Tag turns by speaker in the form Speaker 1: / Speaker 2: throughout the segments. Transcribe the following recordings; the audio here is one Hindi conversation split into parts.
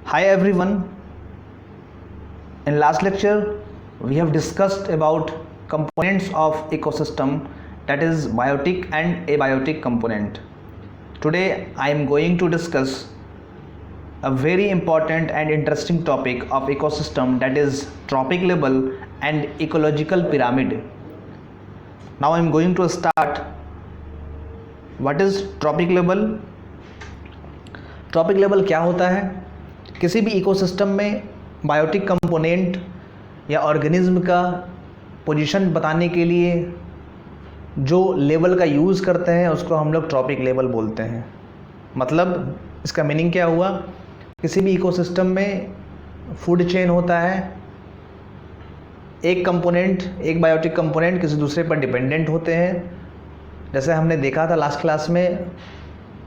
Speaker 1: Hi everyone. In last lecture we have discussed about components of ecosystem, that is biotic and abiotic component. Today I am going to discuss a very important and interesting topic of ecosystem, that is trophic level and ecological pyramid. Now I am going to start. What is trophic level? Trophic level क्या होता है? किसी भी इकोसिस्टम में बायोटिक कंपोनेंट या ऑर्गेनिज्म का पोजीशन बताने के लिए जो लेवल का यूज़ करते हैं उसको हम लोग ट्रॉपिक लेवल बोलते हैं। मतलब इसका मीनिंग क्या हुआ? किसी भी इकोसिस्टम में फूड चेन होता है, एक कंपोनेंट, एक बायोटिक कंपोनेंट किसी दूसरे पर डिपेंडेंट होते हैं। जैसे हमने देखा था लास्ट क्लास में,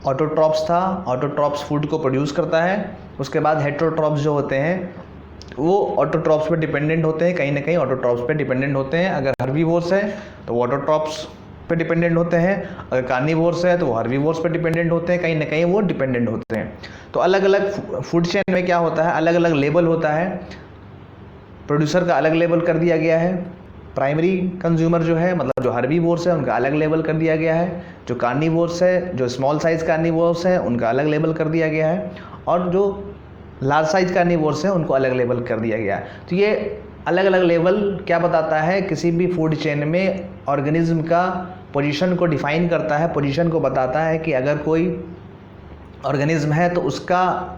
Speaker 1: ऑटोट्रॉप्स था, ऑटोट्रॉप्स फूड को प्रोड्यूस करता है। उसके बाद हेटेरोट्रॉप्स जो होते हैं वो ऑटोट्रॉप्स पे डिपेंडेंट होते हैं, कहीं ना कहीं ऑटोट्रॉप्स पे डिपेंडेंट होते हैं। अगर हर्बीवोर्स है तो वो ऑटोट्रॉप्स पे डिपेंडेंट होते हैं, अगर कार्निवोर्स है तो वो हर्बीवोर्स पे डिपेंडेंट होते हैं, कहीं ना कहीं वो डिपेंडेंट होते हैं। तो अलग अलग फूड चेन में क्या होता है, अलग अलग लेवल होता है। प्रोड्यूसर का अलग लेवल कर दिया गया है, प्राइमरी कंज्यूमर जो है मतलब जो हर्बीवोर्स है उनका अलग लेवल कर दिया गया है, जो कार्निवोर्स है, जो स्मॉल साइज़ कार्निवोर्स है उनका अलग लेवल कर दिया गया है, और जो लार्ज साइज़ कार्निवोर्स है उनको अलग लेवल कर दिया गया है। तो ये अलग अलग लेवल क्या बताता है? किसी भी फूड चेन में ऑर्गेनिज्म का पोजीशन को डिफाइन करता है, पोजीशन को बताता है कि अगर कोई ऑर्गेनिज्म है तो उसका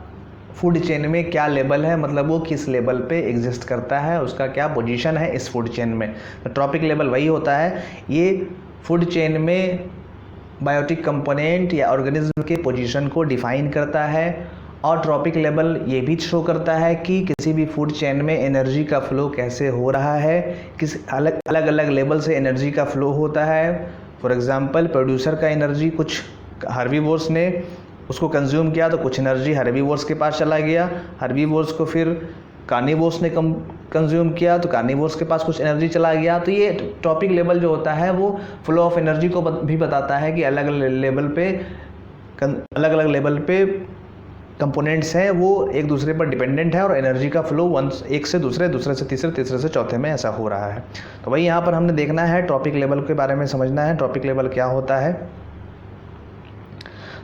Speaker 1: फूड चेन में क्या लेवल है, मतलब वो किस लेवल पे एग्जिस्ट करता है, उसका क्या पोजीशन है इस फूड चेन में। तो ट्रॉपिक लेवल वही होता है, ये फूड चेन में बायोटिक कंपोनेंट या ऑर्गेनिज्म के पोजीशन को डिफाइन करता है। और ट्रॉपिक लेवल ये भी शो करता है कि किसी भी फूड चेन में एनर्जी का फ्लो कैसे हो रहा है, किस अलग अलग लेवल से एनर्जी का फ्लो होता है। फॉर एग्जांपल प्रोड्यूसर का एनर्जी, कुछ हर्बीवोर्स ने उसको कंज्यूम किया तो कुछ एनर्जी हर्बीवोर्स के पास चला गया, हर्बीवोर्स को फिर कार्निवोर्स ने कंज्यूम किया तो कार्निवोर्स के पास कुछ एनर्जी चला गया। तो ये टॉपिक लेवल जो होता है वो फ्लो ऑफ एनर्जी को भी बताता है कि अलग अलग लेवल पे कंपोनेंट्स हैं वो एक दूसरे पर डिपेंडेंट है और एनर्जी का फ्लो एक से दूसरे, दूसरे से तीसरे, तीसरे से चौथे में ऐसा हो रहा है। तो वही यहाँ पर हमने देखना है, ट्रॉपिक लेवल के बारे में समझना है, ट्रॉपिक लेवल क्या होता है।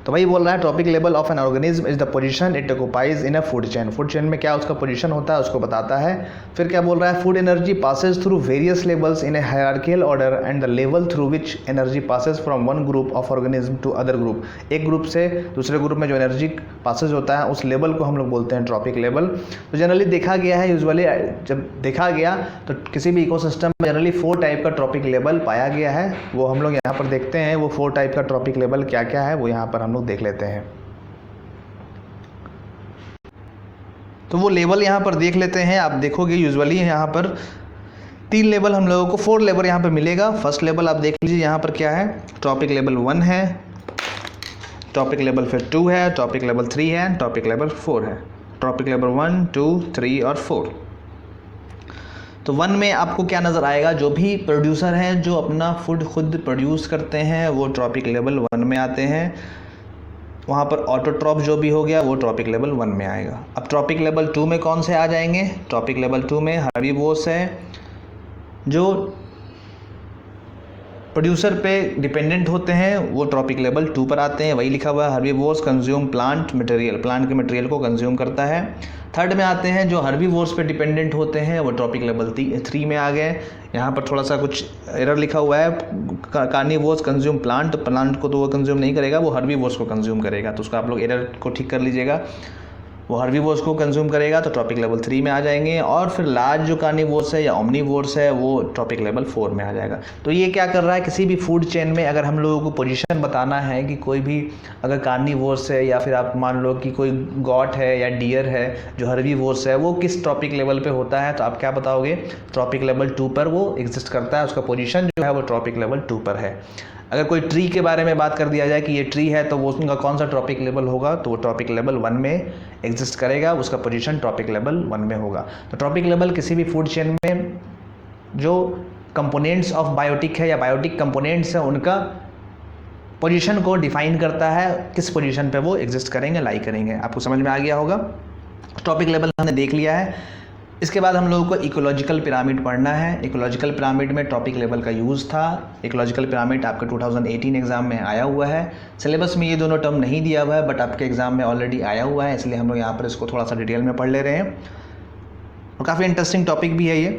Speaker 1: तो वही बोल रहा है, trophic level of an organism is the position it occupies in a food chain. Food chain में क्या उसका पोजीशन होता है उसको बताता है। फिर क्या बोल रहा है, food energy passes through various levels in a hierarchical order and the level through which energy passes from one group of organism to other group. एक ग्रुप से दूसरे ग्रुप में जो एनर्जी पासेज होता है उस लेवल को हम लोग बोलते हैं ट्रॉपिक लेवल। तो जनरली देखा गया है, यूजुअली जब देखा गया तो किसी भी इकोसिस्टम में जनरली 4 टाइप का ट्रॉपिक लेवल पाया गया है। वो हम लोग यहाँ पर देखते हैं, वो 4 टाइप का ट्रॉपिक लेवल क्या क्या है वो यहाँ पर हम लोग देख लेते हैं। तो वो लेवल यहाँ पर देख लेते हैं। आप देखोगे यूजुअली यहाँ पर 3 लेवल हम लोगों को, 4 लेवल यहाँ पर मिलेगा। फर्स्ट लेवल आप देख लीजिए यहाँ पर क्या है, टॉपिक लेवल 1 है, टॉपिक लेवल फिर 2 है, टॉपिक लेवल 3 है, टॉपिक लेवल 4 है। टॉपिक लेवल 1, 2, 3 और 4। तो 1 में आपको क्या नज़र आएगा, जो भी प्रोड्यूसर हैं जो अपना फूड खुद प्रोड्यूस करते हैं वो ट्रॉपिक लेवल 1 में आते हैं। वहाँ पर ऑटोट्रॉप जो भी हो गया वो ट्रॉपिक लेवल 1 में आएगा। अब ट्रॉपिक लेवल 2 में कौन से आ जाएंगे? ट्रॉपिक लेवल 2 में हर्बीवोर्स है जो प्रोड्यूसर पे डिपेंडेंट होते हैं, वो ट्रॉपिक लेवल 2 पर आते हैं। वही लिखा हुआ है, herbivores consume plant material, plant के मटेरियल को कंज्यूम करता है। थर्ड में आते हैं जो हर्बीवोर्स पे डिपेंडेंट होते हैं, वो ट्रॉपिक लेवल 3 में आ गए। यहाँ पर थोड़ा सा कुछ एरर लिखा हुआ है, कार्निवोर्स कंज्यूम प्लांट, प्लांट को तो वो कंज्यूम नहीं करेगा, वो हर्बीवोर्स को कंज्यूम करेगा। तो उसको आप लोग एरर को ठीक कर लीजिएगा, वो हर्बीवोर्स को कंज्यूम करेगा तो ट्रॉपिक लेवल 3 में आ जाएंगे। और फिर लार्ज जो कार्निवोर्स है या ओमनीवोर्स है वो ट्रॉपिक लेवल 4 में आ जाएगा। तो ये क्या कर रहा है, किसी भी फूड चेन में अगर हम लोगों को पोजीशन बताना है कि कोई भी अगर कार्निवोर्स है या फिर आप मान लो कि कोई गॉट है या डियर है जो हर्बीवोर्स है वो किस ट्रॉपिक लेवल पे होता है, तो आप क्या बताओगे, ट्रॉपिक लेवल 2 पर वो एग्जिस्ट करता है, उसका पोजीशन जो है वो ट्रॉपिक लेवल 2 पर है। अगर कोई ट्री के बारे में बात कर दिया जाए कि ये ट्री है तो वो उसका कौन सा ट्रॉपिक लेवल होगा, तो वो ट्रॉपिक लेवल 1 में एग्जिस्ट करेगा, उसका पोजीशन ट्रॉपिक लेवल 1 में होगा। तो ट्रॉपिक लेवल किसी भी फूड चेन में जो कंपोनेंट्स ऑफ बायोटिक है या बायोटिक कंपोनेंट्स हैं उनका पोजीशन को डिफाइन करता है, किस पोजीशन पे वो एग्जिस्ट करेंगे, लाई करेंगे। आपको समझ में आ गया होगा। टॉपिक लेवल हमने देख लिया है। इसके बाद हम लोगों को इकोलॉजिकल पिरामिड पढ़ना है। इकोलॉजिकल पिरामिड में टॉपिक लेवल का यूज़ था। इकोलॉजिकल पिरामिड आपके 2018 एग्ज़ाम में आया हुआ है। सिलेबस में ये दोनों टर्म नहीं दिया हुआ है, बट आपके एग्ज़ाम में ऑलरेडी आया हुआ है, इसलिए हम लोग यहाँ पर इसको थोड़ा सा डिटेल में पढ़ ले रहे हैं और काफ़ी इंटरेस्टिंग टॉपिक भी है ये।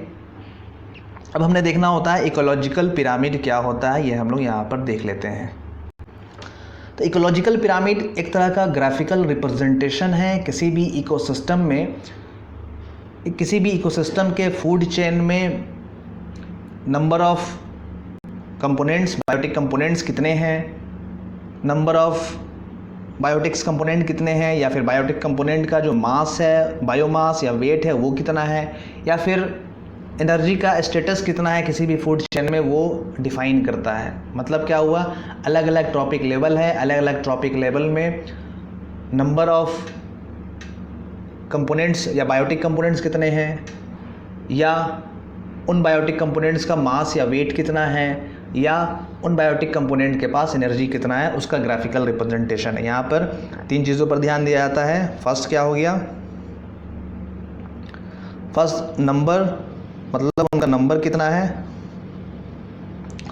Speaker 1: अब हमने देखना होता है इकोलॉजिकल पिरामिड क्या होता है, ये हम लोग यहाँ पर देख लेते हैं। तो इकोलॉजिकल पिरामिड एक तरह का ग्राफिकल रिप्रेजेंटेशन है किसी भी इकोसिस्टम में, किसी भी इकोसिस्टम के फूड चेन में number of components, biotic components कितने हैं, नंबर ऑफ बायोटिक्स कंपोनेंट कितने हैं, या फिर बायोटिक कंपोनेंट का जो मास है, बायोमास या वेट है वो कितना है, या फिर एनर्जी का स्टेटस कितना है किसी भी फूड चेन में, वो डिफाइन करता है। मतलब क्या हुआ, अलग अलग ट्रॉपिक लेवल है, अलग अलग ट्रॉपिक लेवल में नंबर ऑफ कंपोनेंट्स या बायोटिक कंपोनेंट्स कितने हैं, या उन बायोटिक कंपोनेंट्स का मास या वेट कितना है, या उन बायोटिक कंपोनेंट के पास एनर्जी कितना है, उसका ग्राफिकल रिप्रेजेंटेशन है। यहाँ पर 3 चीज़ों पर ध्यान दिया जाता है। फर्स्ट क्या हो गया, फर्स्ट नंबर, मतलब उनका नंबर कितना है।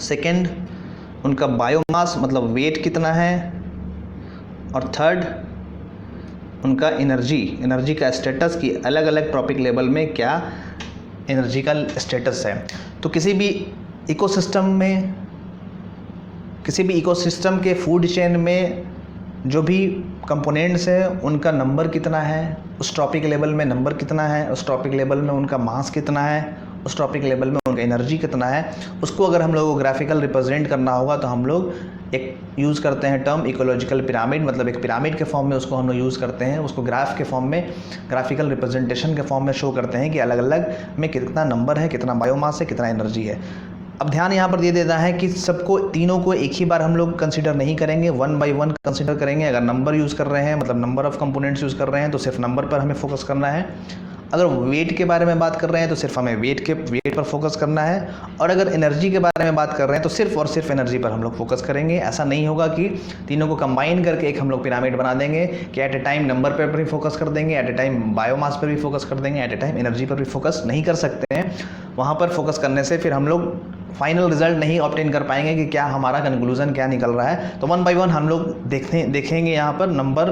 Speaker 1: सेकंड उनका बायोमास मतलब वेट कितना है, और थर्ड उनका एनर्जी का स्टेटस की अलग अलग ट्रॉपिक लेवल में क्या एनर्जी का स्टेटस है। तो किसी भी इकोसिस्टम के फूड चेन में जो भी कंपोनेंट्स हैं उनका नंबर कितना है, उस ट्रॉपिक लेवल में नंबर कितना है, उस ट्रॉपिक लेवल में उनका मास कितना है, उस ट्रॉपिक लेवल में उनका एनर्जी कितना है, उसको अगर हम लोगों को ग्राफिकल रिप्रेजेंट करना होगा तो हम लोग एक यूज़ करते हैं टर्म इकोलॉजिकल पिरामिड। मतलब एक पिरामिड के फॉर्म में उसको हम लोग यूज़ करते हैं, उसको ग्राफ के फॉर्म में, ग्राफिकल रिप्रेजेंटेशन के फॉर्म में शो करते हैं कि अलग अलग में कितना नंबर है, कितना बायोमास है, कितना एनर्जी है। अब ध्यान यहाँ पर दे देना है कि सबको, तीनों को एक ही बार हम लोग कंसीडर नहीं करेंगे, 1 बाय 1 कंसीडर करेंगे। अगर नंबर यूज़ कर रहे हैं, मतलब नंबर ऑफ़ कंपोनेंट्स यूज़ कर रहे हैं, तो सिर्फ नंबर पर हमें फोकस करना है। अगर वेट के बारे में बात कर रहे हैं तो सिर्फ हमें वेट पर फोकस करना है, और अगर एनर्जी के बारे में बात कर रहे हैं तो सिर्फ और सिर्फ एनर्जी पर हम लोग फोकस करेंगे। ऐसा नहीं होगा कि तीनों को कंबाइन करके एक हम लोग पिरामिड बना देंगे कि एट ए टाइम नंबर पर भी फोकस कर देंगे, एट ए टाइम बायोमास पर भी फोकस कर देंगे, एट ए टाइम एनर्जी पर भी फोकस नहीं कर सकते हैं। वहाँ पर फोकस करने से फिर हम लोग फाइनल रिजल्ट नहीं ऑब्टेन कर पाएंगे कि क्या हमारा कंक्लूजन क्या निकल रहा है। तो 1 बाय 1 हम लोग देखेंगे यहाँ पर नंबर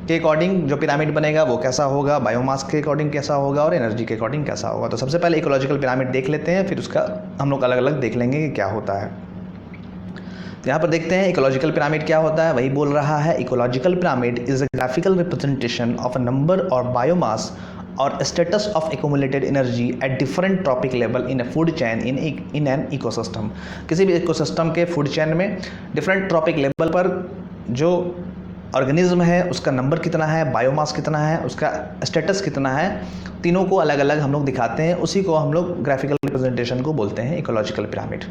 Speaker 1: के अकॉर्डिंग जो पिरामिड बनेगा वो कैसा होगा, बायोमास के अकॉर्डिंग कैसा होगा, और एनर्जी के अकॉर्डिंग कैसा होगा। तो सबसे पहले इकोलॉजिकल पिरामिड देख लेते हैं, फिर उसका हम लोग अलग अलग देख लेंगे कि क्या होता है। तो यहाँ पर देखते हैं इकोलॉजिकल पिरामिड क्या होता है। वही बोल रहा है, ecological pyramid is a graphical representation of a number और biomass or status of accumulated energy at different trophic level in a food chain in an ecosystem। किसी भी इकोसिस्टम के फूड चेन में डिफरेंट ट्रॉपिक लेवल पर जो ऑर्गेनिज्म है उसका नंबर कितना है, बायोमास कितना है, उसका स्टेटस कितना है, तीनों को अलग अलग हम लोग दिखाते हैं। उसी को हम लोग ग्राफिकल रिप्रेजेंटेशन को बोलते हैं इकोलॉजिकल पिरामिड।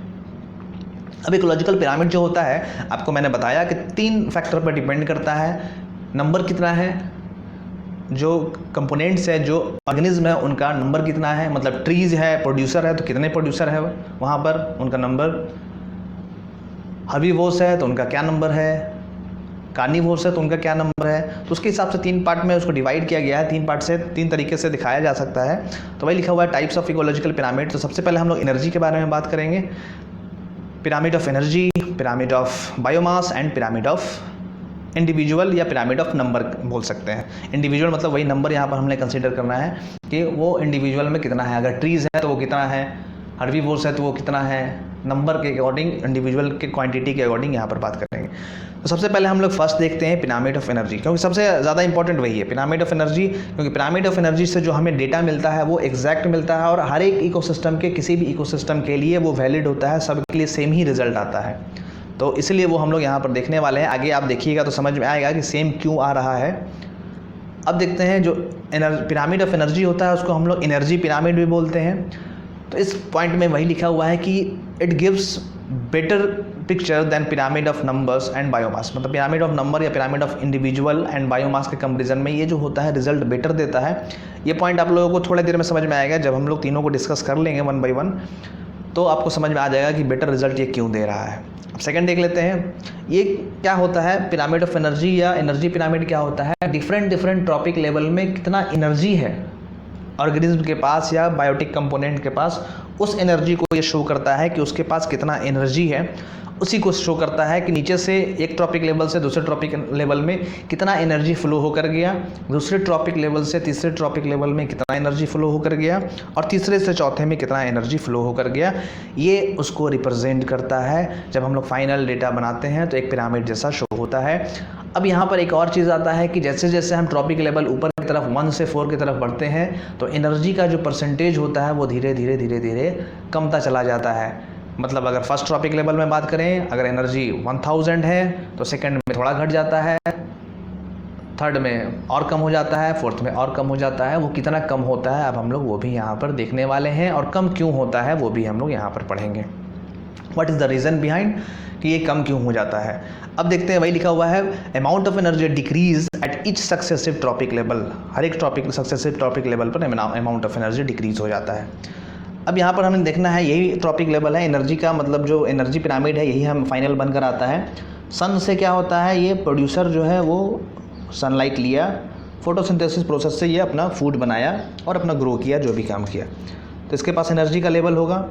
Speaker 1: अब इकोलॉजिकल पिरामिड जो होता है, आपको मैंने बताया कि 3 फैक्टर पर डिपेंड करता है। नंबर कितना है, जो कंपोनेंट्स है, जो ऑर्गेनिज्म है उनका नंबर कितना है, मतलब ट्रीज है, प्रोड्यूसर है तो कितने प्रोड्यूसर है वहाँ पर, उनका नंबर। हर्बीवोर्स है तो उनका क्या नंबर है, कार्निवोर्स है तो उनका क्या नंबर है। तो उसके हिसाब से 3 पार्ट में उसको डिवाइड किया गया है। 3 पार्ट से 3 तरीके से दिखाया जा सकता है। तो वही लिखा हुआ है टाइप्स ऑफ इकोलॉजिकल पिरामिड। तो सबसे पहले हम लोग एनर्जी के बारे में बात करेंगे। Pyramid of energy, pyramid of biomass and pyramid of individual या पिरामिड ऑफ नंबर बोल सकते हैं। इंडिविजुअल मतलब वही नंबर यहाँ पर हमने कंसीडर करना है कि वो इंडिविजुअल में कितना है। अगर ट्रीज है तो वो कितना है, हर्बीवोर्स है तो वो कितना है, नंबर के अकॉर्डिंग, इंडिविजुअल के क्वांटिटी के अकॉर्डिंग यहाँ पर बात करेंगे। तो सबसे पहले हम लोग फर्स्ट देखते हैं पिरामिड ऑफ एनर्जी, क्योंकि सबसे ज़्यादा इंपॉर्टेंट वही है पिरामिड ऑफ एनर्जी। क्योंकि पिरामिड ऑफ एनर्जी से जो हमें डेटा मिलता है वो एग्जैक्ट मिलता है, और हर एक इकोसिस्टम के, किसी भी इकोसिस्टम के लिए वो वैलिड होता है, सबके लिए सेम ही रिजल्ट आता है। तो इसलिए वो हम लोग यहाँ पर देखने वाले हैं। आगे आप देखिएगा तो समझ में आएगा कि सेम क्यों आ रहा है। अब देखते हैं जो पिरामिड ऑफ एनर्जी होता है उसको हम लोग एनर्जी पिरामिड भी बोलते हैं। तो इस पॉइंट में वही लिखा हुआ है कि it gives better picture than pyramid of numbers and biomass. मतलब पिरामिड ऑफ नंबर या pyramid of individual and biomass के कंपेरिजन में ये जो होता है रिजल्ट बेटर देता है। ये पॉइंट आप लोगों को थोड़ी देर में समझ में आएगा जब हम लोग तीनों को डिस्कस कर लेंगे 1 बाय 1। तो आपको समझ में आ जाएगा कि बेटर रिजल्ट ये क्यों दे रहा है। अब सेकंड देख लेते हैं, ये क्या होता है पिरामिड ऑफ एनर्जी या एनर्जी पिरामिड क्या होता है। डिफरेंट ट्रॉपिक लेवल में कितना एनर्जी है ऑर्गेनिज्म के पास या बायोटिक कंपोनेंट के पास, उस एनर्जी को ये शो करता है कि उसके पास कितना एनर्जी है। उसी को शो करता है कि नीचे से एक ट्रॉपिक लेवल से दूसरे ट्रॉपिक लेवल में कितना एनर्जी फ्लो होकर गया, दूसरे ट्रॉपिक लेवल से तीसरे ट्रॉपिक लेवल में कितना एनर्जी फ्लो होकर गया, और तीसरे से चौथे में कितना एनर्जी फ्लो होकर गया। ये उसको रिप्रेजेंट करता है। जब हम लोग फाइनल डेटा बनाते हैं तो एक पिरामिड जैसा शो होता है। अब यहाँ पर एक और चीज़ आता है कि जैसे जैसे हम ट्रॉपिक लेवल ऊपर की तरफ 1 से 4 की तरफ बढ़ते हैं तो एनर्जी का जो परसेंटेज होता है वो धीरे धीरे कमता चला जाता है। मतलब अगर फर्स्ट ट्रॉपिक लेवल में बात करें, अगर एनर्जी 1000 है तो सेकंड में थोड़ा घट जाता है, थर्ड में और कम हो जाता है, फोर्थ में और कम हो जाता है। वो कितना कम होता है अब हम लोग वो भी यहाँ पर देखने वाले हैं, और कम क्यों होता है वो भी हम लोग यहाँ पर पढ़ेंगे। What is the reason behind कि ये कम क्यों हो जाता है। अब देखते हैं, वही लिखा हुआ है amount of energy decrease at each successive trophic level. हर एक सक्सेसिव ट्रॉपिक लेवल पर अमाउंट ऑफ एनर्जी डिक्रीज हो जाता है। अब यहाँ पर हमें देखना है, यही ट्रॉपिक लेवल है एनर्जी का, मतलब जो एनर्जी पिरामिड है यही हम फाइनल बनकर आता है। सन से क्या होता है, ये प्रोड्यूसर जो है वो सनलाइट लिया, फोटोसिंथेसिस प्रोसेस से ये अपना फूड बनाया और अपना ग्रो किया, जो भी काम किया, तो इसके पास एनर्जी का लेवल होगा।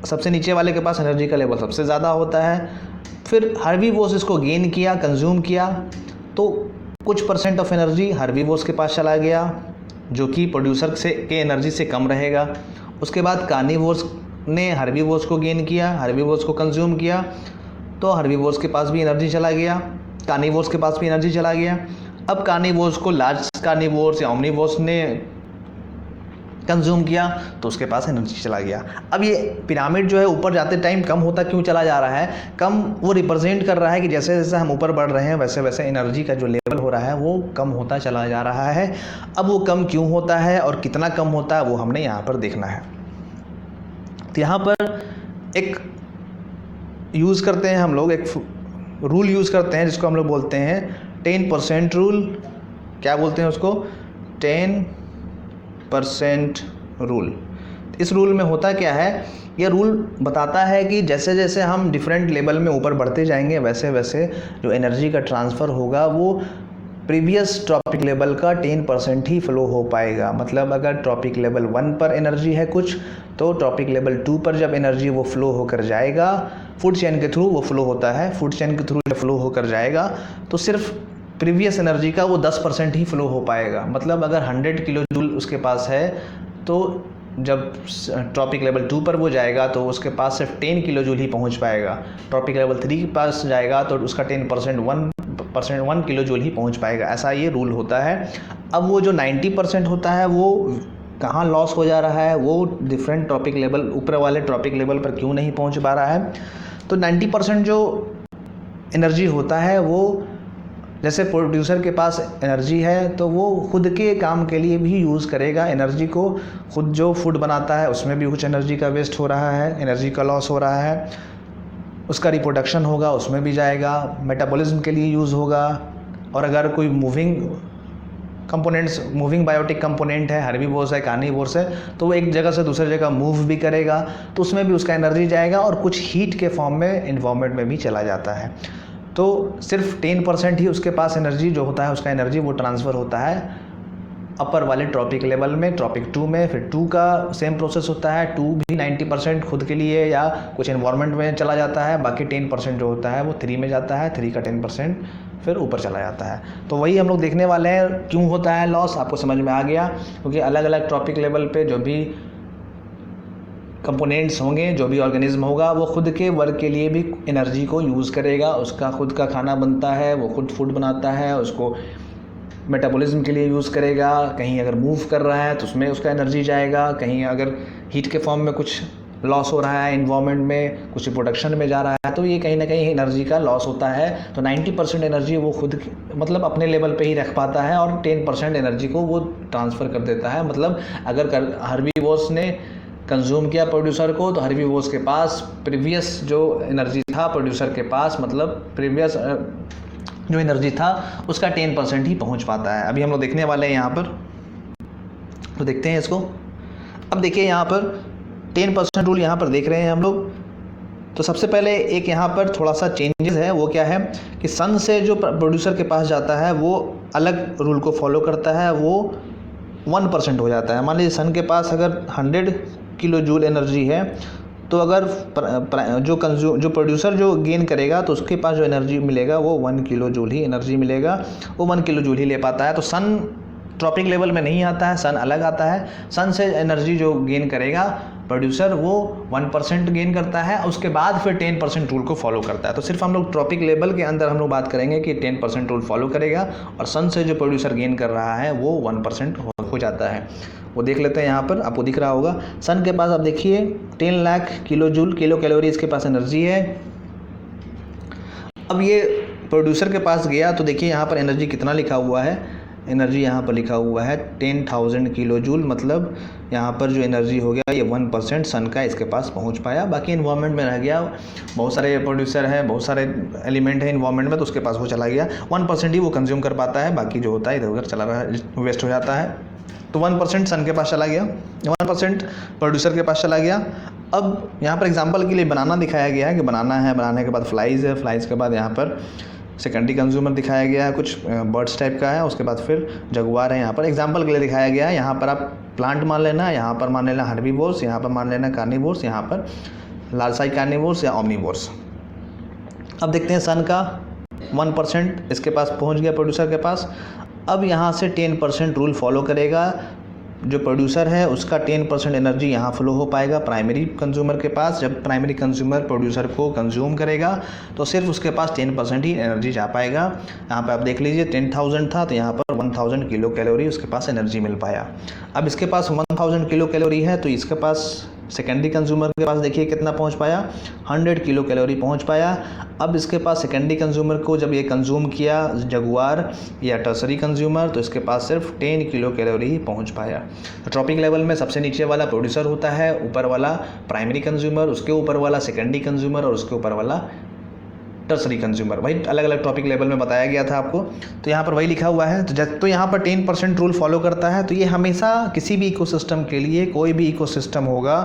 Speaker 1: सबसे नीचे वाले के पास एनर्जी का लेवल सबसे ज़्यादा होता है। फिर हर्बीवोर्स इसको गेन किया, कंज्यूम किया, तो कुछ परसेंट ऑफ एनर्जी हर्बीवोर्स के पास चला गया जो कि प्रोड्यूसर से के एनर्जी से कम रहेगा। उसके बाद कार्निवोर्स ने हर्बीवोर्स को गेन किया, हर्बीवोर्स को कंज्यूम किया, तो हर्बीवोर्स के पास भी एनर्जी चला गया, कार्निवोर्स के पास भी एनर्जी चला गया। अब कार्निवोर्स को लार्ज कार्निवोर्स या ओमनिवोर्स ने कंज्यूम किया तो उसके पास एनर्जी चला गया। अब ये पिरामिड जो है ऊपर जाते टाइम कम होता क्यों चला जा रहा है, कम वो रिप्रेजेंट कर रहा है कि जैसे जैसे हम ऊपर बढ़ रहे हैं वैसे वैसे एनर्जी का जो लेवल हो रहा है वो कम होता चला जा रहा है। अब वो कम क्यों होता है और कितना कम होता है वो हमने यहाँ पर देखना है। तो यहाँ पर एक यूज़ करते हैं हम लोग, एक रूल यूज़ करते हैं जिसको हम लोग बोलते हैं 10% रूल। क्या बोलते हैं उसको, 10% रूल। इस रूल में होता क्या है, ये रूल बताता है कि जैसे जैसे हम डिफरेंट लेवल में ऊपर बढ़ते जाएंगे वैसे वैसे जो एनर्जी का ट्रांसफ़र होगा वो प्रीवियस ट्रॉपिक लेवल का 10% ही फ्लो हो पाएगा। मतलब अगर ट्रॉपिक लेवल 1 पर एनर्जी है कुछ, तो ट्रॉपिक लेवल 2 पर जब एनर्जी वो फ्लो होकर जाएगा, फूड चेन के थ्रू वो फ्लो होता है, फूड चेन के थ्रू जब फ्लो होकर जाएगा तो सिर्फ प्रीवियस एनर्जी का वो 10% ही फ्लो हो पाएगा। मतलब अगर 100 किलो जूल उसके पास है तो जब ट्रॉपिक लेवल 2 पर वो जाएगा तो उसके पास सिर्फ 10 किलो जूल ही पहुंच पाएगा। ट्रॉपिक लेवल 3 के पास जाएगा तो उसका 10% 1 किलो जूल ही पहुंच पाएगा। ऐसा ये रूल होता है। अब वो जो 90% होता है वो कहाँ लॉस हो जा रहा है, वो डिफरेंट ट्रॉपिक लेवल, ऊपर वाले ट्रॉपिक लेवल पर क्यों नहीं पहुंच पा रहा है। तो 90% जो एनर्जी होता है वो, जैसे प्रोड्यूसर के पास एनर्जी है तो वो खुद के काम के लिए भी यूज़ करेगा एनर्जी को। खुद जो फूड बनाता है उसमें भी कुछ एनर्जी का वेस्ट हो रहा है, एनर्जी का लॉस हो रहा है। उसका रिप्रोडक्शन होगा उसमें भी जाएगा, मेटाबॉलिज्म के लिए यूज़ होगा। और अगर कोई मूविंग बायोटिक कंपोनेंट है, हर्बीवोर्स है, कार्निवोर्स है, तो वो एक जगह से दूसरी जगह मूव भी करेगा तो उसमें भी उसका एनर्जी जाएगा और कुछ हीट के फॉर्म में इन्वायरमेंट में भी चला जाता है। तो सिर्फ 10% ही उसके पास एनर्जी जो होता है, उसका एनर्जी वो ट्रांसफ़र होता है अपर वाले ट्रॉपिक लेवल में, ट्रॉपिक 2 में। फिर 2 का सेम प्रोसेस होता है, 2 भी 90% खुद के लिए या कुछ एनवायरनमेंट में चला जाता है। बाकी 10% जो होता है वो 3 में जाता है, 3 का 10% फिर ऊपर चला जाता है। तो वही हम लोग देखने वाले हैं क्यों होता है लॉस। आपको समझ में आ गया, क्योंकि अलग अलग ट्रॉपिक लेवल पे जो भी कंपोनेंट्स होंगे, जो भी ऑर्गेनिज्म होगा, वो खुद के वर्क के लिए भी एनर्जी को यूज़ करेगा। उसका खुद का खाना बनता है, वो खुद फूड बनाता है, उसको मेटाबॉलिज्म के लिए यूज़ करेगा। कहीं अगर मूव कर रहा है तो उसमें उसका एनर्जी जाएगा, कहीं अगर हीट के फॉर्म में कुछ लॉस हो रहा है इन्वायरमेंट में, कुछ प्रोडक्शन में जा रहा है, तो ये कहीं ना कहीं एनर्जी का लॉस होता है। तो 90% एनर्जी वो खुद मतलब अपने लेवल पे ही रख पाता है और 10% एनर्जी को वो ट्रांसफ़र कर देता है। मतलब अगर हर्बीवोर्स ने कंज्यूम किया प्रोड्यूसर को, तो हर्बीवोर्स के पास प्रीवियस जो एनर्जी था प्रोड्यूसर के पास, मतलब प्रीवियस जो एनर्जी था उसका 10% ही पहुंच पाता है। अभी हम लोग देखने वाले हैं यहाँ पर, तो देखते हैं इसको। अब देखिए यहाँ पर 10% रूल यहाँ पर देख रहे हैं हम लोग। तो सबसे पहले एक यहाँ पर थोड़ा सा चेंजेस है, वो क्या है कि सन से जो प्रोड्यूसर के पास जाता है वो अलग रूल को फॉलो करता है, वो 1% हो जाता है। मान लीजिए सन के पास अगर 100 किलो जूल एनर्जी है, तो अगर जो प्रोड्यूसर जो गेन करेगा तो उसके पास जो एनर्जी मिलेगा वो 1 किलो जूल ही एनर्जी मिलेगा, वो 1 किलो जूल ही ले पाता है। तो सन ट्रॉपिक लेवल में नहीं आता है, सन अलग आता है। सन से एनर्जी जो गेन करेगा प्रोड्यूसर वो 1% गेन करता है, उसके बाद फिर 10% रूल को फॉलो करता है। तो सिर्फ हम लोग ट्रॉपिक लेवल के अंदर हम लोग बात करेंगे कि 10% रूल फॉलो करेगा, और सन से जो प्रोड्यूसर गेन कर रहा है वो 1% हो जाता है। वो देख लेते हैं, यहाँ पर आपको दिख रहा होगा सन के पास आप देखिए 10 lakh kilo joule kilo calorie इसके पास एनर्जी है। अब ये प्रोड्यूसर के पास गया तो देखिए यहाँ पर एनर्जी कितना लिखा हुआ है, एनर्जी यहाँ पर लिखा हुआ है 10,000 किलो जूल, मतलब यहाँ पर जो एनर्जी हो गया ये 1% सन का इसके पास पहुँच पाया। बाकी इन्वायरमेंट में रह गया, बहुत सारे प्रोड्यूसर हैं, बहुत सारे एलिमेंट हैं इन्वायरमेंट में, तो उसके पास वो चला गया, 1% ही वो कंज्यूम कर पाता है, बाकी जो होता है इधर उधर चला रहा है, वेस्ट हो जाता है। तो 1% सन के पास चला गया, 1% प्रोड्यूसर के पास चला गया। अब यहाँ पर एग्जांपल के लिए बनाना दिखाया गया है कि बनाना है, बनाने के बाद फ्लाइज़ है, फ्लाइज़ के बाद यहाँ पर सेकेंडरी कंज्यूमर दिखाया गया है, कुछ बर्ड्स टाइप का है, उसके बाद फिर जगुआर है। यहाँ पर एग्जांपल के लिए दिखाया गया है, यहाँ पर आप प्लांट मान लेना, यहाँ पर मान लेना हर्बीवोर्स, यहाँ पर मान लेना कार्निवोर्स, यहाँ पर लार्जाई कार्निवोर्स या ओमनीवोर्स। अब देखते हैं सन का 1% इसके पास पहुँच गया प्रोड्यूसर के पास। अब यहाँ से 10% रूल फॉलो करेगा, जो प्रोड्यूसर है उसका 10% एनर्जी यहाँ फ्लो हो पाएगा प्राइमरी कंज्यूमर के पास। जब प्राइमरी कंज्यूमर प्रोड्यूसर को कंज्यूम करेगा तो सिर्फ उसके पास 10% ही एनर्जी जा पाएगा। यहाँ पे आप देख लीजिए 10,000 था तो यहाँ पर 1,000 किलो कैलोरी उसके पास एनर्जी मिल पाया। अब इसके पास 1,000 किलो कैलोरी है तो इसके पास सेकेंडरी कंज्यूमर के पास देखिए कितना पहुंच पाया, 100 किलो कैलोरी पहुंच पाया। अब इसके पास सेकेंडरी कंज्यूमर को जब ये कंज्यूम किया जगुआर या टर्सरी कंज्यूमर, तो इसके पास सिर्फ 10 किलो कैलोरी ही पहुंच पाया। तो ट्रॉपिक लेवल में सबसे नीचे वाला प्रोड्यूसर होता है, ऊपर वाला प्राइमरी कंज्यूमर, उसके ऊपर वाला सेकेंडरी कंज्यूमर और उसके ऊपर वाला टर्सरी कंज्यूमर। वही अलग अलग टॉपिक लेवल में बताया गया था आपको, तो यहाँ पर वही लिखा हुआ है। तो यहाँ पर 10% रूल फॉलो करता है। तो ये हमेशा किसी भी इकोसिस्टम के लिए, कोई भी इकोसिस्टम होगा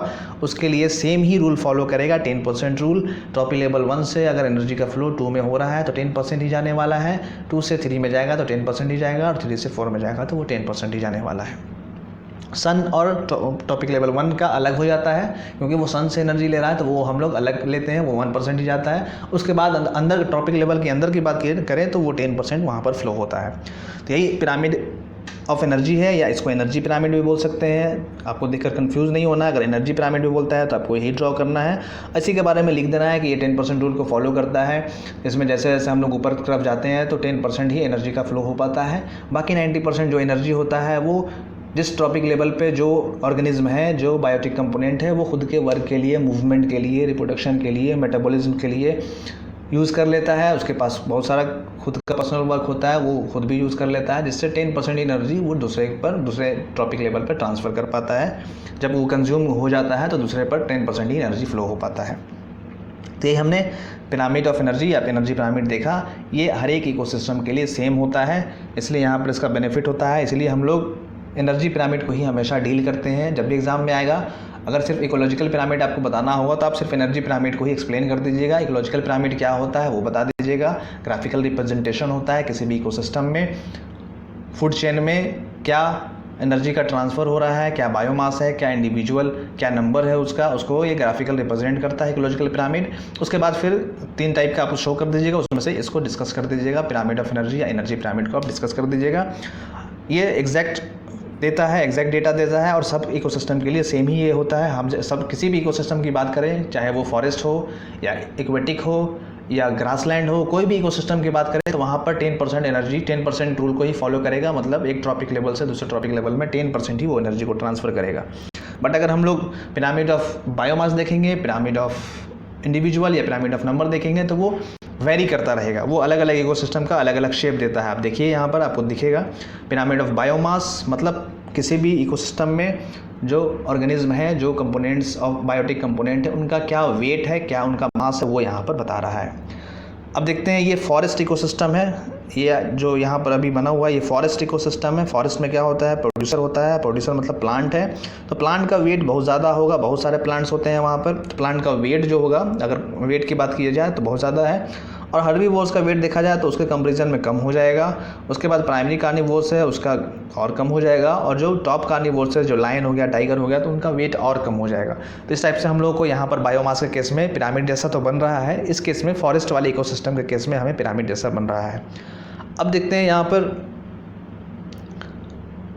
Speaker 1: उसके लिए सेम ही रूल फॉलो करेगा, 10% रूल। टॉपिक लेवल 1 से अगर एनर्जी का फ्लो 2 में हो रहा है तो 10% ही जाने वाला है, 2 से 3 में जाएगा तो 10% ही जाएगा, और 3 से 4 में जाएगा तो वो 10% ही जाने वाला है। सन और टॉपिक लेवल 1 का अलग हो जाता है, क्योंकि वो सन से एनर्जी ले रहा है तो वो हम लोग अलग लेते हैं, वो 1% ही जाता है। उसके बाद अंदर टॉपिक लेवल के अंदर की बात करें तो वो 10% वहाँ पर फ्लो होता है। तो यही पिरामिड ऑफ एनर्जी है, या इसको एनर्जी पिरामिड भी बोल सकते हैं। आपको देखकर कंफ्यूज नहीं होना, अगर एनर्जी पिरामिड भी बोलता है तो आपको यही ड्रॉ करना है, इसी के बारे में लिख देना है कि ये 10% रूल को फॉलो करता है। इसमें जैसे जैसे हम लोग ऊपर की तरफ जाते हैं तो 10% ही एनर्जी का फ्लो हो पाता है, बाकी 90% जो एनर्जी होता है वो जिस ट्रॉपिक लेवल पे जो ऑर्गेनिज्म है, जो बायोटिक कंपोनेंट है, वो खुद के वर्क के लिए, मूवमेंट के लिए, रिप्रोडक्शन के लिए, मेटाबॉलिज्म के लिए यूज़ कर लेता है। उसके पास बहुत सारा खुद का पर्सनल वर्क होता है, वो खुद भी यूज़ कर लेता है, जिससे 10% एनर्जी वो दूसरे ट्रॉपिक लेवल पर ट्रांसफ़र कर पाता है। जब वो कंज्यूम हो जाता है तो दूसरे पर 10% ही एनर्जी फ्लो हो पाता है। तो ये हमने पिरामिड ऑफ एनर्जी या एनर्जी पिरामिड देखा। ये हर एक इकोसिस्टम के लिए सेम होता है, इसलिए यहाँ पर इसका बेनिफिट होता है। इसलिए हम लोग एनर्जी पिरामिड को ही हमेशा डील करते हैं जब भी एग्जाम में आएगा। अगर सिर्फ इकोलॉजिकल पिरामिड आपको बताना होगा तो आप सिर्फ एनर्जी पिरामिड को ही एक्सप्लेन कर दीजिएगा। इकोलॉजिकल पिरामिड क्या होता है वो बता दीजिएगा। ग्राफिकल रिप्रेजेंटेशन होता है किसी भी इकोसिस्टम में, फूड चेन में क्या एनर्जी का ट्रांसफ़र हो रहा है, क्या बायोमास है, क्या इंडिविजुअल, क्या नंबर है उसका, उसको ये ग्राफिकल रिप्रेजेंट करता है इकोलॉजिकल पिरामिड। उसके बाद फिर 3 टाइप का आप शो कर दीजिएगा, उसमें से इसको डिस्कस कर दीजिएगा। पिरामिड ऑफ एनर्जी या एनर्जी पिरामिड को आप डिस्कस कर दीजिएगा। ये एग्जैक्ट देता है, एग्जैक्ट डेटा देता है, और सब इकोसिस्टम के लिए सेम ही ये होता है। हम सब किसी भी इकोसिस्टम की बात करें, चाहे वो फॉरेस्ट हो या एक्वेटिक हो या ग्रासलैंड हो, कोई भी इकोसिस्टम की बात करें तो वहाँ पर 10% एनर्जी 10% रूल को ही फॉलो करेगा। मतलब एक ट्रॉपिक लेवल से दूसरे ट्रॉपिक लेवल में 10% ही वो एनर्जी को ट्रांसफ़र करेगा। बट अगर हम लोग पिरामिड ऑफ बायोमास देखेंगे, पिरामिड ऑफ इंडिविजुअल या पिरामिड ऑफ नंबर देखेंगे तो वो वेरी करता रहेगा। वो अलग अलग इकोसिस्टम का अलग अलग शेप देता है। आप देखिए यहाँ पर आपको दिखेगा पिरामिड ऑफ बायोमास, मतलब किसी भी इकोसिस्टम में जो ऑर्गेनिज्म है, जो कंपोनेंट्स ऑफ बायोटिक कंपोनेंट है, उनका क्या वेट है, क्या उनका मास है, वो यहाँ पर बता रहा है। अब देखते हैं ये फॉरेस्ट इकोसिस्टम है। ये जो यहाँ पर अभी बना हुआ है ये फॉरेस्ट इकोसिस्टम है। फॉरेस्ट में क्या होता है, प्रोड्यूसर होता है, प्रोड्यूसर मतलब प्लांट है। तो प्लांट का वेट बहुत ज़्यादा होगा, बहुत सारे प्लांट्स होते हैं वहाँ पर। तो प्लांट का वेट जो होगा, अगर वेट की बात की जाए तो बहुत ज़्यादा है। और हर्बीवोर्स का वेट देखा जाए तो उसके कंपेरिजन में कम हो जाएगा। उसके बाद प्राइमरी कार्निवोर्स है, उसका और कम हो जाएगा। और जो टॉप कार्निवोर्स है, जो लायन हो गया, टाइगर हो गया, तो उनका वेट और कम हो जाएगा। तो इस टाइप से हम लोग को यहाँ पर बायोमास के केस में पिरामिड जैसा तो बन रहा है, इस केस में फॉरेस्ट वाले इकोसिस्टम के केस में हमें पिरामिड जैसा बन रहा है। अब देखते हैं यहाँ पर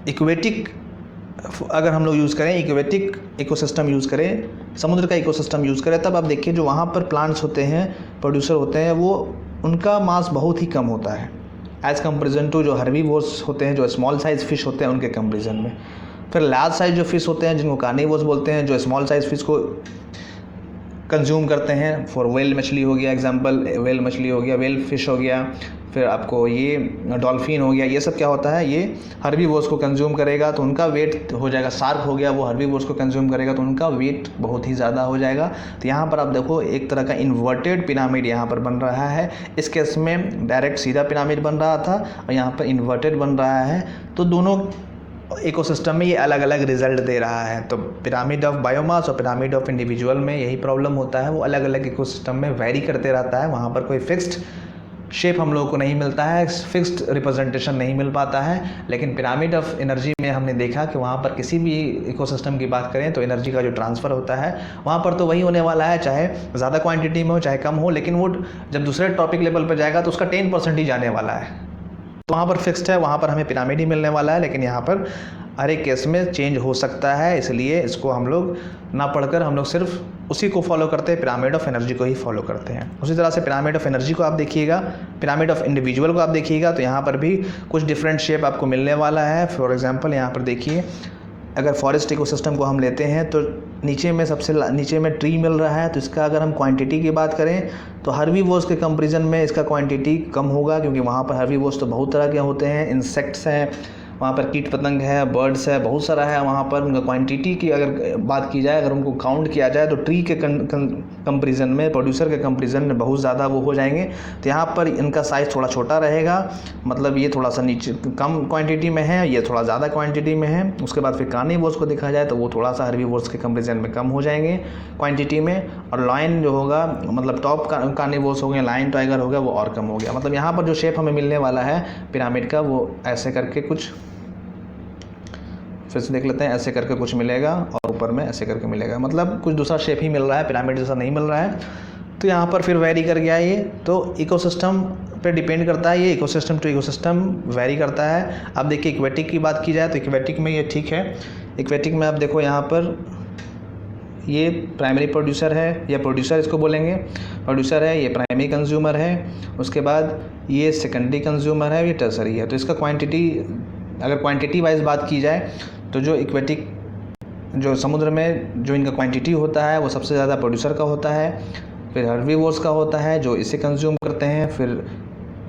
Speaker 1: इक्वेटिक, अगर हम लोग यूज़ करें इक्वेटिक इकोसिस्टम यूज़ करें, समुद्र का इकोसिस्टम यूज़ करें, तब आप देखिए जो वहाँ पर प्लांट्स होते हैं, प्रोड्यूसर होते हैं, वो उनका मास बहुत ही कम होता है एज़ कंपेरिजन टू जो हर्बीवोर्स होते हैं, जो स्मॉल साइज़ फिश होते हैं उनके कंपेरिजन में। फिर लार्ज साइज़ जो फिश होते हैं जिनको कार्निवोर्स बोलते हैं, जो स्मॉल साइज़ फिश को कंज्यूम करते हैं, फॉर वेल मछली हो गया एग्जांपल, वेल मछली हो गया, वेल फिश हो गया, फिर आपको ये डॉल्फिन हो गया, ये सब क्या होता है, ये हर्बीवोर्स को कंज्यूम करेगा तो उनका वेट हो जाएगा। शार्क हो गया, वो हर्बीवोर्स को कंज्यूम करेगा तो उनका वेट बहुत ही ज़्यादा हो जाएगा। तो यहाँ पर आप देखो एक तरह का इन्वर्टेड पिरामिड यहाँ पर बन रहा है। इस केस में डायरेक्ट सीधा पिरामिड बन रहा था और यहाँ पर इन्वर्टेड बन रहा है। तो दोनों इकोसिस्टम में ये अलग अलग रिजल्ट दे रहा है। तो पिरामिड ऑफ बायोमास और पिरामिड ऑफ इंडिविजुअल में यही प्रॉब्लम होता है, वो अलग अलग इकोसिस्टम में वैरी करते रहता है। वहाँ पर कोई फिक्स्ड शेप हम लोगों को नहीं मिलता है, फिक्स्ड रिप्रेजेंटेशन नहीं मिल पाता है। लेकिन पिरामिड ऑफ एनर्जी में हमने देखा कि वहाँ पर किसी भी इकोसिस्टम की बात करें तो एनर्जी का जो ट्रांसफ़र होता है वहाँ पर तो वही होने वाला है, चाहे ज़्यादा क्वांटिटी में हो चाहे कम हो, लेकिन वो जब दूसरे टॉपिक लेवल पर जाएगा तो उसका 10% ही जाने वाला है। तो वहाँ पर फिक्स्ड है, वहाँ पर हमें पिरामिड ही मिलने वाला है। लेकिन यहाँ पर हर एक केस में चेंज हो सकता है, इसलिए इसको हम लोग ना पढ़कर हम लोग सिर्फ उसी को फॉलो करते हैं, पिरामिड ऑफ एनर्जी को ही फॉलो करते हैं। उसी तरह से पिरामिड ऑफ एनर्जी को आप देखिएगा, पिरामिड ऑफ इंडिविजुअल को आप देखिएगा तो यहाँ पर भी कुछ डिफरेंट शेप आपको मिलने वाला है। फॉर एग्जांपल यहाँ पर देखिए, अगर फॉरेस्ट इकोसिस्टम को हम लेते हैं तो नीचे में सबसे नीचे में ट्री मिल रहा है, तो इसका अगर हम क्वांटिटी की बात करें तो हर्बीवोर्स के कंपैरिजन में इसका क्वांटिटी कम होगा, क्योंकि वहाँ पर हर्बीवोर्स तो बहुत तरह के होते हैं, इंसेक्ट्स हैं, वहाँ पर कीट पतंग है, बर्ड्स है, बहुत सारा है वहाँ पर। उनका क्वांटिटी की अगर बात की जाए, अगर उनको काउंट किया जाए तो ट्री के कंपैरिजन में, प्रोड्यूसर के कंपैरिजन में बहुत ज़्यादा वो हो जाएंगे। तो यहाँ पर इनका साइज़ थोड़ा छोटा रहेगा, मतलब ये थोड़ा सा नीचे कम क्वांटिटी में है, ये थोड़ा ज़्यादा क्वांटिटी में है। उसके बाद फिर कार्निवोर्स को देखा जाए तो वो थोड़ा सा हर्बीवोर्स के कंपैरिजन में कम हो जाएंगे क्वांटिटी में। और लायन जो होगा, मतलब टॉप कार्निवोर्स हो गए, लायन टाइगर हो गया, वो और कम हो गया। मतलब यहाँ पर जो शेप हमें मिलने वाला है पिरामिड का, वो ऐसे करके कुछ, फिर से देख लेते हैं, ऐसे करके कुछ मिलेगा और ऊपर में ऐसे करके मिलेगा, मतलब कुछ दूसरा शेप ही मिल रहा है, पिरामिड जैसा नहीं मिल रहा है। तो यहाँ पर फिर वैरी कर गया ये, तो इकोसिस्टम पे डिपेंड करता है, ये इकोसिस्टम टू इकोसिस्टम वैरी करता है। अब देखिए इक्वेटिक की बात की जाए तो इक्वेटिक में ये ठीक है। इक्वेटिक में आप देखो यहाँ पर ये प्राइमरी प्रोड्यूसर है, या प्रोड्यूसर इसको बोलेंगे, प्रोड्यूसर है, ये प्राइमरी कंज्यूमर है, उसके बाद ये सेकेंडरी कंज्यूमर है, ये टर्सरी है। तो इसका क्वांटिटी, अगर क्वांटिटी वाइज बात की जाए तो जो इक्वेटिक, जो समुद्र में जो इनका क्वांटिटी होता है वो सबसे ज़्यादा प्रोड्यूसर का होता है, फिर हर्बीवोर्स का होता है जो इसे कंज्यूम करते हैं, फिर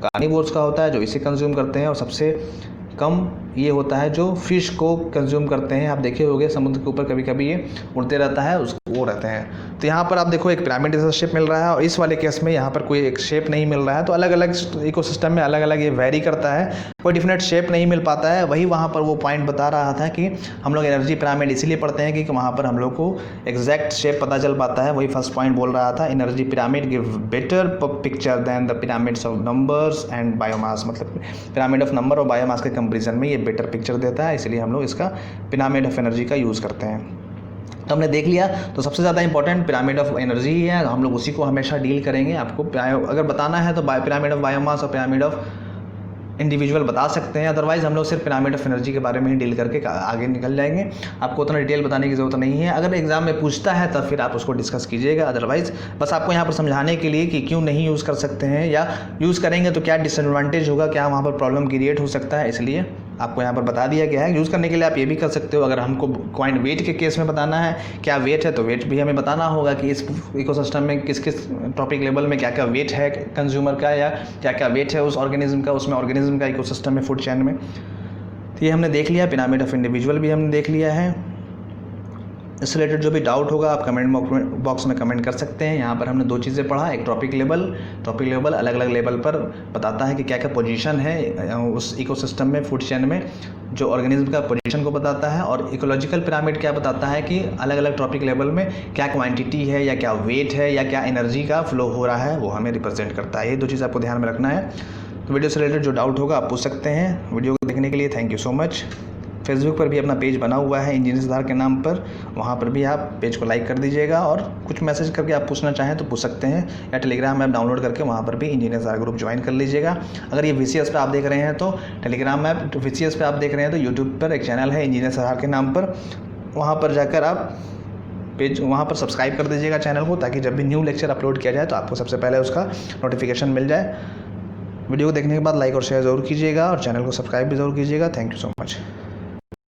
Speaker 1: कार्निवोर्स का होता है जो इसे कंज्यूम करते हैं, और सबसे कम ये होता है जो फिश को कंज्यूम करते हैं। आप देखे होंगे समुद्र के ऊपर कभी कभी ये उड़ते रहता है, वो रहते हैं। तो यहाँ पर आप देखो एक पिरामिड जैसा शेप मिल रहा है, और इस वाले केस में यहाँ पर कोई एक शेप नहीं मिल रहा है। तो अलग अलग इकोसिस्टम में अलग अलग ये वैरी करता है, कोई डिफरेंट शेप नहीं मिल पाता है। वही वहाँ पर वो पॉइंट बता रहा था कि हम लोग एनर्जी पिरामिड इसीलिए पढ़ते हैं कि वहाँ पर हम लोग को एग्जैक्ट शेप पता चल पाता है। वही फर्स्ट पॉइंट बोल रहा था, energy pyramid give better picture than the pyramids of numbers and biomass, मतलब पिरामिड ऑफ नंबर और बायोमास के कंपेरिजन में ये बेटर पिक्चर देता है, इसलिए हम लोग इसका पिरामिड ऑफ एनर्जी का यूज़ करते हैं। तो हमने देख लिया, तो सबसे ज़्यादा इंपॉर्टेंट पिरामिड ऑफ एनर्जी ही है, हम लोग उसी को हमेशा डील करेंगे। आपको अगर बताना है तो पिरामिड ऑफ बायोमास और पिरामिड ऑफ इंडिविजुअल बता सकते हैं, अदरवाइज़ हम लोग सिर्फ पिरामिड ऑफ एनर्जी के बारे में ही डील करके आगे निकल जाएंगे। आपको उतना डिटेल बताने की ज़रूरत नहीं है, अगर एग्जाम में पूछता है तब फिर आप उसको डिस्कस कीजिएगा। अदरवाइज़ बस आपको यहाँ पर समझाने के लिए कि क्यों नहीं यूज़ कर सकते हैं, या यूज़ करेंगे तो क्या डिसएडवांटेज होगा, क्या वहाँ पर प्रॉब्लम क्रिएट हो सकता है, इसलिए आपको यहाँ पर बता दिया गया है। यूज़ करने के लिए आप ये भी कर सकते हो, अगर हमको क्वाइंट वेट के केस में बताना है क्या वेट है, तो वेट भी हमें बताना होगा कि इस इकोसिस्टम में किस किस टॉपिक लेवल में क्या क्या वेट है कंज्यूमर का, या क्या क्या वेट है उस ऑर्गेनिज्म का, उसमें ऑर्गेनिज्म का इकोसिस्टम में, फूड चेन में। तो ये हमने देख लिया, पिरामिड ऑफ इंडिविजुअल भी हमने देख लिया है। इससे रिलेटेड जो भी डाउट होगा आप कमेंट बॉक्स में कमेंट कर सकते हैं। यहाँ पर हमने दो चीज़ें पढ़ा, एक टॉपिक लेवल अलग अलग लेवल पर बताता है कि क्या क्या पोजीशन है उस इकोसिस्टम में, फूड चेन में, जो ऑर्गेनिज्म का पोजीशन को बताता है। और इकोलॉजिकल पिरामिड क्या बताता है कि अलग अलग टॉपिक लेवल में क्या क्वांटिटी है या क्या वेट है या क्या एनर्जी का फ्लो हो रहा है, वो हमें रिप्रेजेंट करता है। ये दो चीज़ आपको ध्यान में रखना है। तो वीडियो से रिलेटेड जो डाउट होगा आप पूछ सकते हैं। वीडियो को देखने के लिए thank you so much. Facebook पर भी अपना पेज बना हुआ है इंजीनियर सिद्धार्थ के नाम पर, वहाँ पर भी आप पेज को लाइक कर दीजिएगा और कुछ मैसेज करके आप पूछना चाहें तो पूछ सकते हैं, या टेलीग्राम ऐप डाउनलोड करके वहाँ पर भी इंजीनियर सिद्धार्थ ग्रुप ज्वाइन कर लीजिएगा। अगर ये VCS पे आप देख रहे हैं तो टेलीग्राम ऐप, VCS पे आप देख रहे हैं तो यूट्यूब पर एक चैनल है इंजीनियर सिद्धार्थ के नाम पर, वहाँ पर जाकर आप वहाँ पर सब्सक्राइब कर दीजिएगा चैनल को, ताकि जब भी न्यू लेक्चर अपलोड किया जाए तो आपको सबसे पहले उसका नोटिफिकेशन मिल जाए। वीडियो को देखने के बाद लाइक और शेयर ज़रूर कीजिएगा और चैनल को सब्सक्राइब भी ज़रूर कीजिएगा। Thank you so much.